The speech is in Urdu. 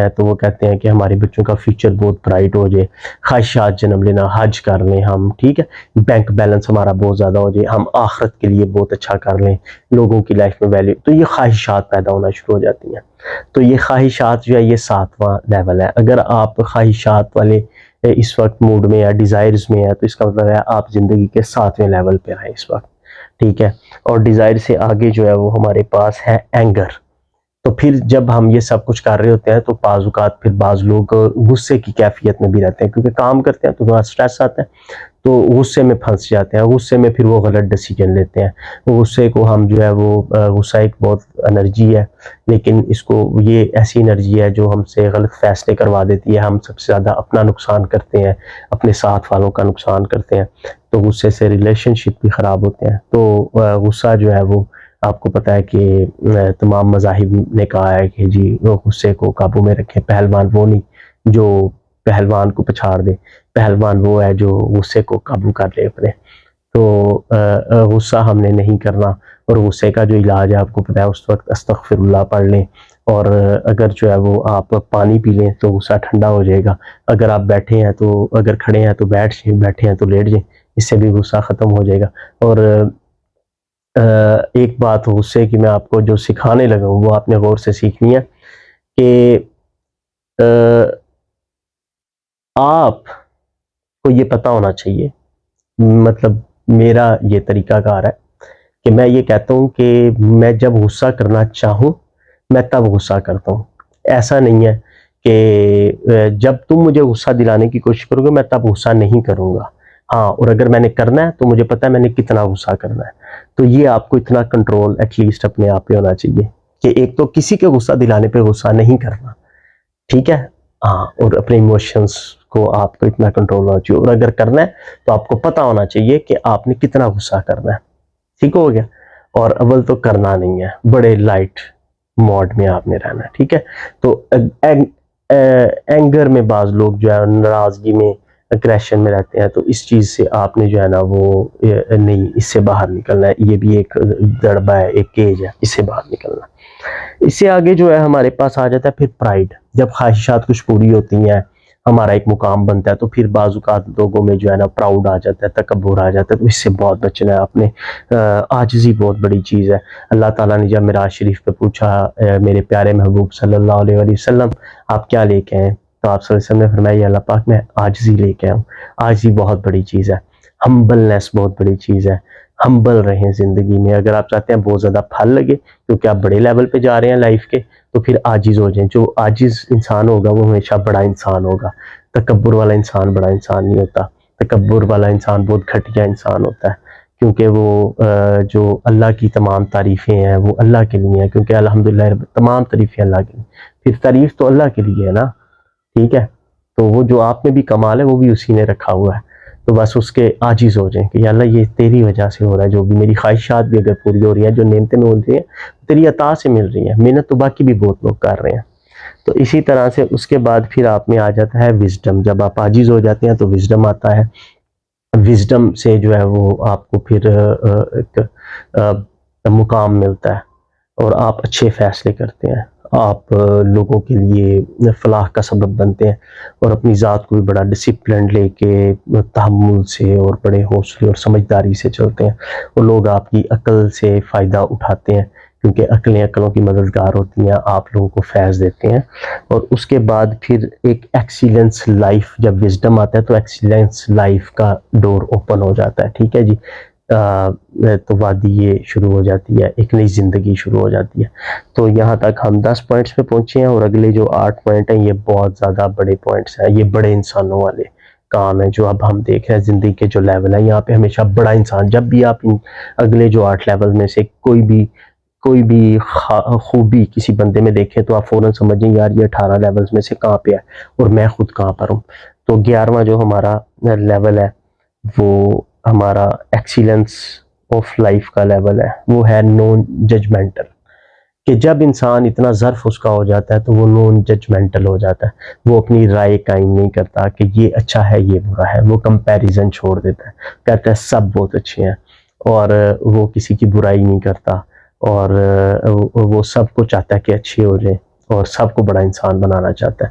ہیں تو وہ کہتے ہیں کہ ہمارے بچوں کا فیوچر بہت برائٹ ہو جائے، خواہشات جنم لینا، حج کر لیں ہم، ٹھیک ہے، بینک بیلنس ہمارا بہت زیادہ ہو جائے، ہم آخرت کے لیے بہت اچھا کر لیں، لوگوں کی لائف میں ویلیو، تو یہ خواہشات پیدا ہونا شروع ہو جاتی ہیں. تو یہ خواہشات جو ہے یہ 7واں لیول ہے. اگر آپ خواہشات والے اس وقت موڈ میں یا ڈیزائرز میں ہے تو اس کا مطلب ہے آپ زندگی کے 7ویں لیول پہ ہیں اس وقت، ٹھیک ہے. اور ڈیزائر سے آگے جو ہے وہ ہمارے پاس ہے اینگر. تو پھر جب ہم یہ سب کچھ کر رہے ہوتے ہیں تو بعض اوقات پھر بعض لوگ غصے کی کیفیت میں بھی رہتے ہیں، کیونکہ کام کرتے ہیں تو تھوڑا سٹریس آتا ہے تو غصے میں پھنس جاتے ہیں، غصے میں پھر وہ غلط ڈیسیجن لیتے ہیں. غصے کو ہم جو ہے وہ غصہ ایک بہت انرجی ہے، لیکن اس کو یہ ایسی انرجی ہے جو ہم سے غلط فیصلے کروا دیتی ہے. ہم سب سے زیادہ اپنا نقصان کرتے ہیں، اپنے ساتھ والوں کا نقصان کرتے ہیں. تو غصے سے ریلیشن شپ بھی خراب ہوتے ہیں. تو غصہ جو ہے وہ آپ کو پتہ ہے کہ تمام مذاہب نے کہا ہے کہ جی وہ غصے کو قابو میں رکھیں. پہلوان وہ نہیں جو پہلوان کو پچھاڑ دے، پہلوان وہ ہے جو غصے کو قابو کر لے اپنے. تو غصہ ہم نے نہیں کرنا، اور غصے کا جو علاج ہے آپ کو پتہ ہے اس وقت استغفر اللہ پڑھ لیں، اور اگر جو ہے وہ آپ پانی پی لیں تو غصہ ٹھنڈا ہو جائے گا. اگر آپ بیٹھے ہیں تو اگر کھڑے ہیں تو بیٹھ جائیں، بیٹھے ہیں تو لیٹ جائیں، اس سے بھی غصہ ختم ہو جائے گا. اور ایک بات غصے کی میں آپ کو جو سکھانے لگا ہوں وہ آپ نے غور سے سیکھنی ہے کہ آپ کو یہ پتہ ہونا چاہیے، مطلب میرا یہ طریقہ کار ہے کہ میں یہ کہتا ہوں کہ میں جب غصہ کرنا چاہوں میں تب غصہ کرتا ہوں. ایسا نہیں ہے کہ جب تم مجھے غصہ دلانے کی کوشش کرو گے میں تب غصہ نہیں کروں گا. ہاں، اور اگر میں نے کرنا ہے تو مجھے پتہ ہے میں نے کتنا غصہ کرنا ہے. تو یہ آپ کو اتنا کنٹرول ایٹ لیسٹ اپنے آپ پہ ہونا چاہیے کہ ایک تو کسی کے غصہ دلانے پہ غصہ نہیں کرنا، ٹھیک ہے. ہاں، اور اپنے ایموشنس کو آپ کو اتنا کنٹرول ہونا چاہیے، اور اگر کرنا ہے تو آپ کو پتہ ہونا چاہیے کہ آپ نے کتنا غصہ کرنا ہے. ٹھیک ہو گیا. اور اول تو کرنا نہیں ہے، بڑے لائٹ موڈ میں آپ نے رہنا ہے، ٹھیک ہے. تو اینگر میں بعض لوگ جو ہے ناراضگی میں اگریشن میں رہتے ہیں، تو اس چیز سے آپ نے جو ہے نا وہ نہیں، اس سے باہر نکلنا ہے. یہ بھی ایک ضربہ ہے، ایک کیج ہے، اس سے باہر نکلنا. اس سے آگے جو ہے ہمارے پاس آ جاتا ہے پھر پرائڈ. جب خواہشات کچھ پوری ہوتی ہیں، ہمارا ایک مقام بنتا ہے، تو پھر بعض اوقات لوگوں میں جو ہے نا پراؤڈ آ جاتا ہے، تکبر آ جاتا ہے. تو اس سے بہت بچنا ہے آپ نے. عاجزی بہت بڑی چیز ہے. اللہ تعالیٰ نے جب معراج شریف پہ پوچھا میرے پیارے محبوب صلی اللہ علیہ وسلم آپ کیا لے کے آئے، تو آپ صلی اللہ علیہ وسلم نے فرمایا یا اللہ پاک میں عاجزی لے کے آؤں. عاجزی بہت بڑی چیز ہے. ہمبلنس بہت بڑی چیز ہے. ہمبل رہیں زندگی میں. اگر آپ چاہتے ہیں بہت زیادہ پھل لگے کیونکہ آپ بڑے لیول پہ جا رہے ہیں لائف کے، تو پھر عاجز ہو جائیں. جو عاجز انسان ہوگا وہ ہمیشہ بڑا انسان ہوگا. تکبر والا انسان بڑا انسان نہیں ہوتا. تکبر والا انسان بہت گھٹیا انسان ہوتا ہے، کیونکہ وہ جو اللہ کی تمام تعریفیں ہیں وہ اللہ کے لیے ہیں، کیونکہ الحمدللہ تمام تعریفیں اللہ کے لیے. پھر تعریف تو اللہ کے لیے ہے نا، ٹھیک ہے. تو وہ جو آپ میں بھی کمال ہے وہ بھی اسی نے رکھا ہوا ہے. تو بس اس کے عاجز ہو جائیں کہ یا اللہ یہ تیری وجہ سے ہو رہا ہے، جو بھی میری خواہشات بھی اگر پوری ہو رہی ہیں، جو نعمتیں مل رہی ہیں تیری عطا سے مل رہی ہیں. محنت تو باقی بھی بہت لوگ کر رہے ہیں. تو اسی طرح سے اس کے بعد پھر آپ میں آ جاتا ہے وزڈم. جب آپ عاجز ہو جاتے ہیں تو وزڈم آتا ہے. وزڈم سے جو ہے وہ آپ کو پھر ایک مقام ملتا ہے اور آپ اچھے فیصلے کرتے ہیں. آپ لوگوں کے لیے فلاح کا سبب بنتے ہیں اور اپنی ذات کو بھی بڑا ڈسپلن لے کے تحمل سے اور بڑے حوصلے اور سمجھداری سے چلتے ہیں. اور لوگ آپ کی عقل سے فائدہ اٹھاتے ہیں، کیونکہ عقلوں کی مددگار ہوتی ہیں، آپ لوگوں کو فیض دیتے ہیں. اور اس کے بعد پھر ایک ایکسیلنس لائف، جب وزڈم آتا ہے تو ایکسیلنس لائف کا ڈور اوپن ہو جاتا ہے. ٹھیک ہے جی. تو وادی یہ شروع ہو جاتی ہے، ایک نئی زندگی شروع ہو جاتی ہے. تو یہاں تک ہم 10 پوائنٹس پہ پہنچے ہیں، اور اگلے جو 8 پوائنٹ ہیں یہ بہت زیادہ بڑے پوائنٹس ہیں. یہ بڑے انسانوں والے کام ہیں جو اب ہم دیکھ رہے ہیں. زندگی کے جو لیول ہیں یہاں پہ ہمیشہ بڑا انسان، جب بھی آپ اگلے جو 8 لیول میں سے کوئی بھی خوبی کسی بندے میں دیکھیں تو آپ فوراً سمجھیں یار یہ 18 لیولز میں سے کہاں پہ ہے اور میں خود کہاں پر ہوں. تو 11واں جو ہمارا لیول ہے وہ ہمارا ایکسیلنس آف لائف کا لیول ہے، وہ ہے نون ججمنٹل. کہ جب انسان اتنا ظرف اس کا ہو جاتا ہے تو وہ نون ججمنٹل ہو جاتا ہے. وہ اپنی رائے قائم نہیں کرتا کہ یہ اچھا ہے یہ برا ہے. وہ کمپیریزن چھوڑ دیتا ہے، کہتا ہے سب بہت اچھے ہیں، اور وہ کسی کی برائی نہیں کرتا، اور وہ سب کو چاہتا ہے کہ اچھے ہو جائیں. اور سب کو بڑا انسان بنانا چاہتا ہے.